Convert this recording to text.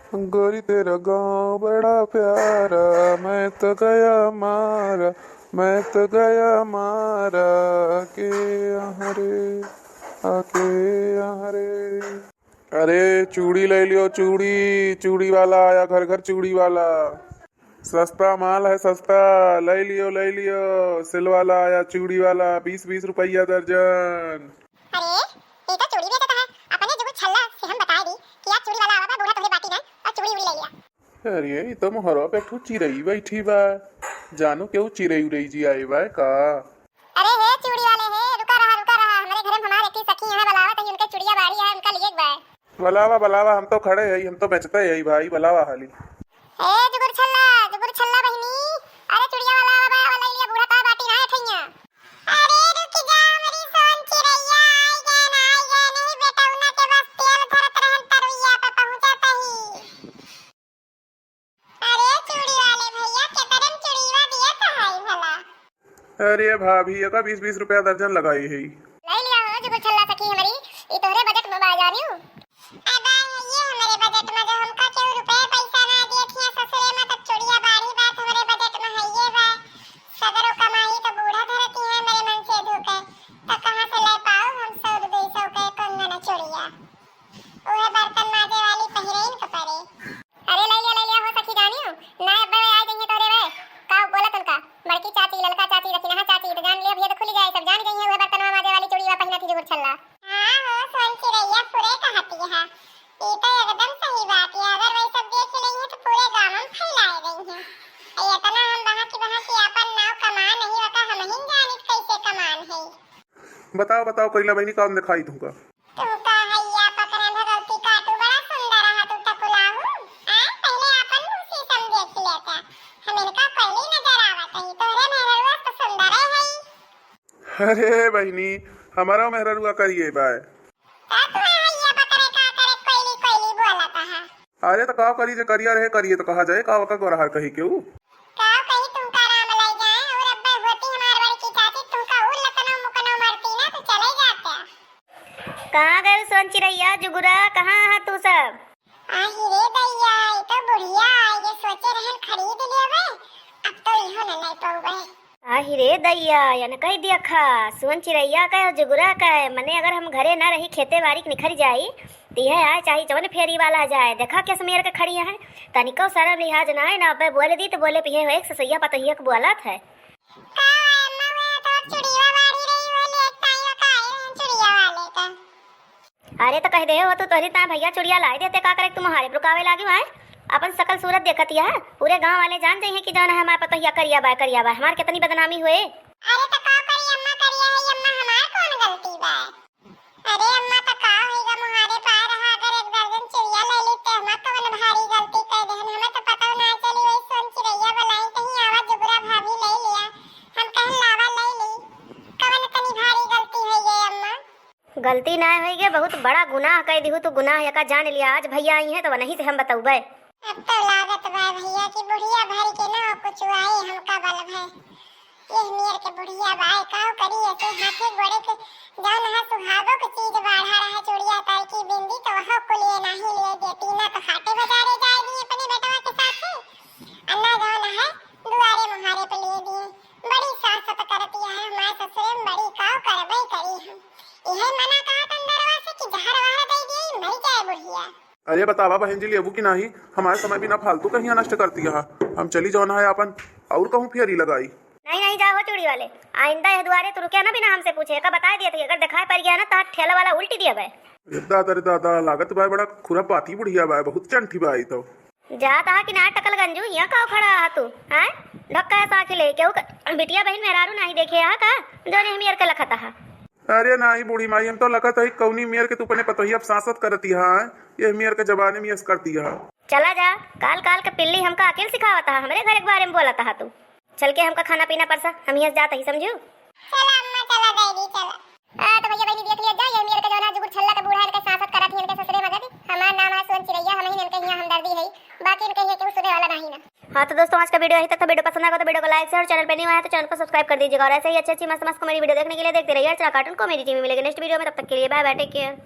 गोरी तेरा गांव बड़ा प्यारा, मैं तो गया मारा, मैं तो गया मारा, आके यहाँ रे, आके यहाँ रे। अरे चूड़ी ले लियो, चूड़ी, चूड़ी वाला आया, घर घर चूड़ी वाला। सस्ता माल है, सस्ता, ले लियो ले लियो। सिल वाला आया, चूड़ी वाला, 20-20 रुपया दर्जन। अरे ये तो चूड़ी बेचता है। अपने जो कुछ छल्ला से हम बताए दी कि यार चूड़ी वाला आवा बा, बूढ़ा तुम्हें बाटी ना और चूड़ी उड़ी ले लिया। अरे ये तो मोहरा पे ठू चिरई बैठी बा, जानो क्यों चिरई उरई जी आई बा का। अरे हे चूड़ी वाले हे, रुका रहा हमारे घर में हमारे एक सखी है बलावा, तो उनके चूड़िया बाड़ी है, उनका लिए एक बा। बलावा बलावा, हम तो खड़े हैं, हम तो बेचते हैं भाई, बलावा हाली। ए जुगुर छल्ला बहिनी, अरे चूड़िया वाला आवा बा, वाला लिया बूढ़ा का बाटी ना ठैया। अरे रुक जा मेरी सोन चिरैया, आई गए नहीं बेटा, उना के बस तेल भरत रहन तरुइया पे पहुंचाता ही। अरे चूड़ी वाले भैया के तरम चूड़ीवा दिया तो हाई भला। अरे भाभी ये का 20-20 रुपया दर्जन लगाई है। ले लिया हो जुगुर छल्ला सखी हमारी, ये तोहरे बजट में आ जा रही हूं। अब ये हमारे बजट में, जो हमका क्यों रुपए पैसा ना दिए थिया ससुरे में, तब चूड़िया बाड़ी बात हमारे बजट में है ये बा। सदरो कमाई तो बूढ़ा धरती है मेरे मन से धोके, तो कहां से ले पाऊं हम 100-200 के कंगन चूड़िया, ओहे बर्तन माजे वाली पहिरेन के परे। अरे ले लिया हो सखी जानियो ना, अब आ जाइए तोरे वे का बोलत उनका बड़की चाची, ललका चाची, रखिना चाची, तो जान लिया भैया, तो खुल जाए सब जान गई है, ओहे बर्तन माजे वाली चूड़िया पहिना थी जुगुर छल्ला। हां हो सोन चिरैया पूरे कहती है, ये तो एकदम सही बात है। अगर वही सब देख रही है तो पूरे गांव में फैलाए गई है। ये तो ना हम वहां की अपन नाव कमान नहीं होता, हम ही जानित कैसे कमान है। बताओ बताओ कइला बहनी, काम दिखाई तुमका। तुमका हैया पकड़न गलती काटू बड़ा सुंदर रहा, तू टकुलाहू आ पहले अपन मुसी सम देख लेता, हम इनका पहली नजर आवत है, तोरे मेहरवा तो सुंदर है। अरे बहनी हमारा मेहररुआ करिए बाय। अरे तो का करी, जे करिया रहे करिए तो कहा जाए, का वका को रहा कही क्यों का कहीं तुमका राम लाई जाए, और अब्बा होती हमार बड़ी की चाची, तुमका उल लकनो मुकनो मरती ना तो चले जाते। कहां गए सोन चिरैया जुगुरा, कहां है तू सब? आही रे दैया, ये तो बुढ़िया ये सोचे रहन खरीद लेवे, अब तो इहो न नहीं पाऊबे। आही रे दैया, यन कह दिया खा सोन चिरैया का जुगुरा का, मने अगर हम घरे ना रही खेते बाड़ी निखर जाई तीहे आए चाहे जवन फेरी वाला जाए, देखा क्या समेर के खड़ी है, तनिको शर्म लिहाज ना है ना, अबे बोले दी तो बोले पिए हो एक ससैया पतहिया के बोलत है। का अम्मा वे तो चुड़ीवा बाड़ी रही हो, ले ताईवा का आए हैं चुड़िया वाले का। अरे तो कह दे हो तो तोरी ता भैया चुड़िया लाई देते, का करे तुम्हारे रुकावे लागी है, अपन सकल सूरत देखती है, पूरे गांव वाले जान जाइए कि जाना है हमारे पतहिया करिया बा, हमार कितनी बदनामी हुए। अरे तो का करी अम्मा करिया है, अम्मा हमार कौन गलती बा। अरे अम्मा तो का होएगा मुहारे पा रहा, अगर एक दर्जन चिड़िया ले ली तो हमार कवन भारी गलती कर देहन, हमें तो पता ना चली वही सोन चिड़िया बुलाई कहीं आवा जुगुरा भाभी ले लिया, हम कहन लावा ले ली, कवन तनी भारी गलती है ये अम्मा। गलती ना होई गे, बहुत बड़ा गुनाह कह दिहु तू, गुनाह या का जान लिया, आज भैया आई है तो वही से हम बताऊबे। अब तो लागत बा भैया की बुढ़िया भारी के ना कुछ आए हमका बल है, ये मेर के बुढ़िया बाय काव करी ऐसे हाथे गोड़े के जान है, सुहागो के चीज बाढ़ा रहा चूड़िया ताई की बिंदी, तो वह को लिए नहीं लिए देती ना, तो हाटे बाजारे जाए दी अपने बेटवा के साथ है, अन्ना जान है दुआरे मुहारे पे लिए दिए, बड़ी सासत करती है हमारे ससुरे में, बड़ी काव करबई करी हम, यह मना कहा तंदरवा से कि जहर वाला दे दी मर जाए बुढ़िया। अरे बतावा बहन जी, लेबू की नहीं, हमारे समय बिना फालतू कहीं नष्ट करती है, हम चली जाना है अपन, और कहूँ फेरी लगाई। नहीं जाओ चूड़ी वाले, आइंदा यह दुआरे तो रुके ना बिना हमसे पूछे, का बता दिए थे, अगर दिखाई पड़ गया ना तो ठेला वाला उल्टी दिया बे। दादा लागत बा बड़ा खुरा पाती बुढ़िया बा, बहुत चंठी बा तो जाता है कि ना टकल गंजू यहाँ का खड़ा है तू, हैं ढक्का है साथ ले क्यों बिटिया बहन मेहरारू नहीं देखे है का जो ने मेर के लखता है। अरे नहीं बूढ़ी माई, हम तो लगत है कौनी मेर के तू पने पतोहिया सांसत करती है, ये मेर के जबाने में यस करती है। चला जा, काल काल के पिल्ली हमका अकेल सिखावता है, हमरे घर के बारे में बोलता है तू, चल के हमका खाना पीना परसा, हम यहाँ जाता ही समझू। चला अम्मा चला गई चला, तो भैया बहनी देख लिया जा, ये मेरे के जोना जुगुर छल्ला के बूढ़ा इनके सांसत करत ही, इनके ससुरे मगद हमार नाम है सोन चिरैया, हम ही इनके यहाँ हमदर्दी है, बाकी इनके ये क्यों सुने वाला नहीं ना। हाँ तो दोस्तों आज का वीडियो यही तक था, वीडियो पसंद आएगा तो वीडियो को लाइक शेयर, और चैनल पे नहीं आया तो चैनल को सब्सक्राइब कर दीजिएगा, और ऐसे ही अच्छी मस्त कॉमेडी वीडियो देखने के लिए देखते रहिए अर्चना कार्टून कॉमेडी टीवी। मिलेगा नेक्स्ट वीडियो में, तब तक के लिए बाय बाय, टेक केयर।